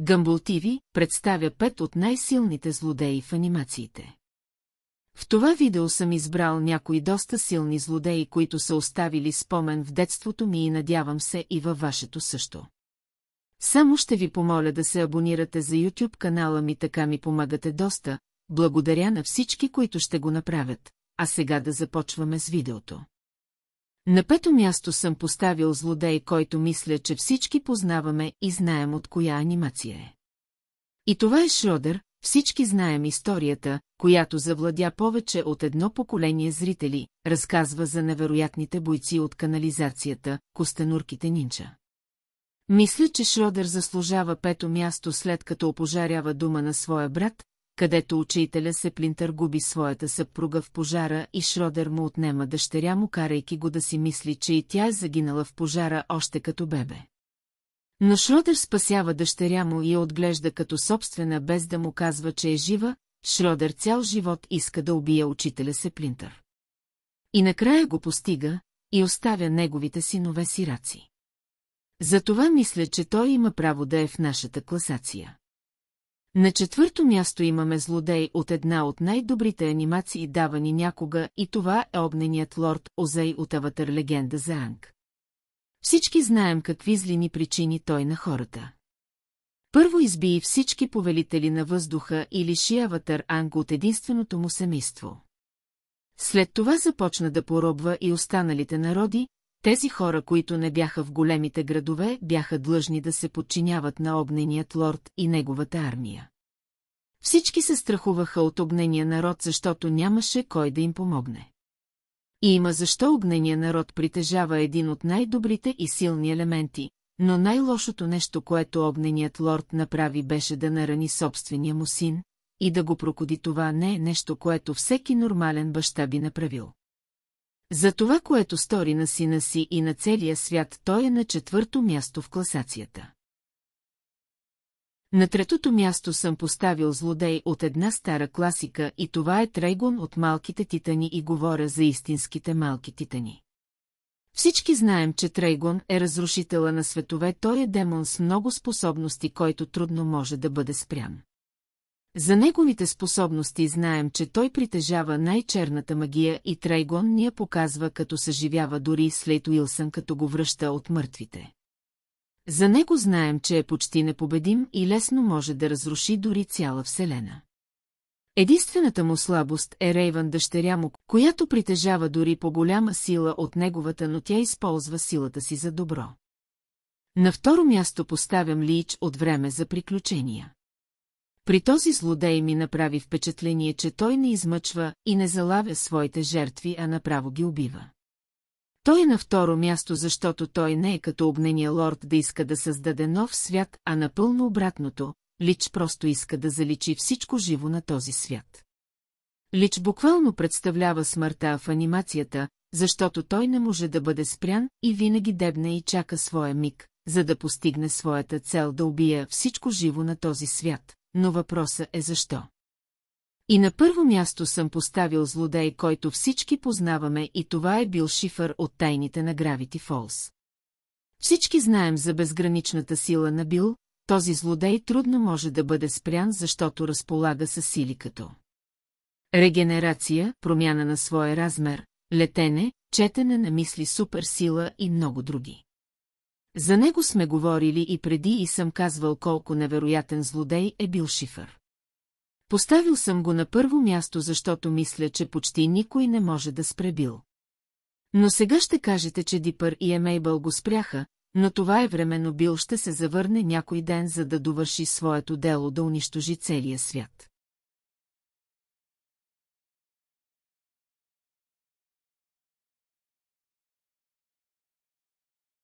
Gumball TV представя 5 от най-силните злодеи в анимациите. В това видео съм избрал някои доста силни злодеи, които са оставили спомен в детството ми и надявам се и във вашето също. Само ще ви помоля да се абонирате за YouTube канала ми, така ми помагате доста, благодаря на всички, които ще го направят, а сега да започваме с видеото. На 5-то място съм поставил злодей, който мисля, че всички познаваме и знаем от коя анимация е. И това е Шрьодер. Всички знаем историята, която завладя повече от едно поколение зрители, разказва за невероятните бойци от канализацията, костенурките нинча. Мисля, че Шрьодер заслужава 5-то място, след като опожарява дома на своя брат, където учителя Сеплинтър губи своята съпруга в пожара и Шрьодер му отнема дъщеря му, карайки го да си мисли, че и тя е загинала в пожара още като бебе. Но Шрьодер спасява дъщеря му и я отглежда като собствена, без да му казва, че е жива. Шрьодер цял живот иска да убие учителя Сеплинтър. И накрая го постига и оставя неговите синове сираци. Затова мисля, че той има право да е в нашата класация. На 4-то място имаме злодей от една от най-добрите анимации, давани някога, и това е огненият лорд Озей от Аватар Легенда за Аанг. Всички знаем какви злини причини той на хората. Първо изби всички повелители на въздуха и лиши Аватар Аанг от единственото му семейство. След това започна да поробва и останалите народи. Тези хора, които не бяха в големите градове, бяха длъжни да се подчиняват на огненият лорд и неговата армия. Всички се страхуваха от огнения народ, защото нямаше кой да им помогне. И има защо огнения народ притежава един от най-добрите и силни елементи, но най-лошото нещо, което огненият лорд направи, беше да нарани собствения му син, и да го прокоди. Това не е нещо, което всеки нормален баща би направил. За това, което стори на сина си и на целия свят, той е на 4-то място в класацията. На 3-то място съм поставил злодей от една стара класика и това е Трайгон от Малките титани, и говоря за истинските малки титани. Всички знаем, че Трайгон е разрушителя на светове, той е демон с много способности, който трудно може да бъде спрян. За неговите способности знаем, че той притежава най-черната магия и Трайгон ни я показва, като съживява дори Слейд Уилсън, като го връща от мъртвите. За него знаем, че е почти непобедим и лесно може да разруши дори цяла вселена. Единствената му слабост е Рейвън, дъщеря му, която притежава дори по-голяма сила от неговата, но тя използва силата си за добро. На 2-ро място поставям Лич от Време за приключения. При този злодей ми направи впечатление, че той не измъчва и не залавя своите жертви, а направо ги убива. Той е на 2-ро място, защото той не е като огнения лорд да иска да създаде нов свят, а напълно обратното. Лич просто иска да заличи всичко живо на този свят. Лич буквално представлява смъртта в анимацията, защото той не може да бъде спрян и винаги дебне и чака своя миг, за да постигне своята цел да убие всичко живо на този свят. Но въпросът е защо. И на 1-во място съм поставил злодей, който всички познаваме, и това е Бил Шифър от Тайните на Гравити Фолс. Всички знаем за безграничната сила на Бил. Този злодей трудно може да бъде спрян, защото разполага със сили като регенерация, промяна на своя размер, летене, четене на мисли, суперсила и много други. За него сме говорили и преди и съм казвал колко невероятен злодей е Бил Шифър. Поставил съм го на 1-во място, защото мисля, че почти никой не може да спре Бил. Но сега ще кажете, че Дипър и Емейбъл го спряха, но това е временно. Бил ще се завърне някой ден, за да довърши своето дело, да унищожи целия свят.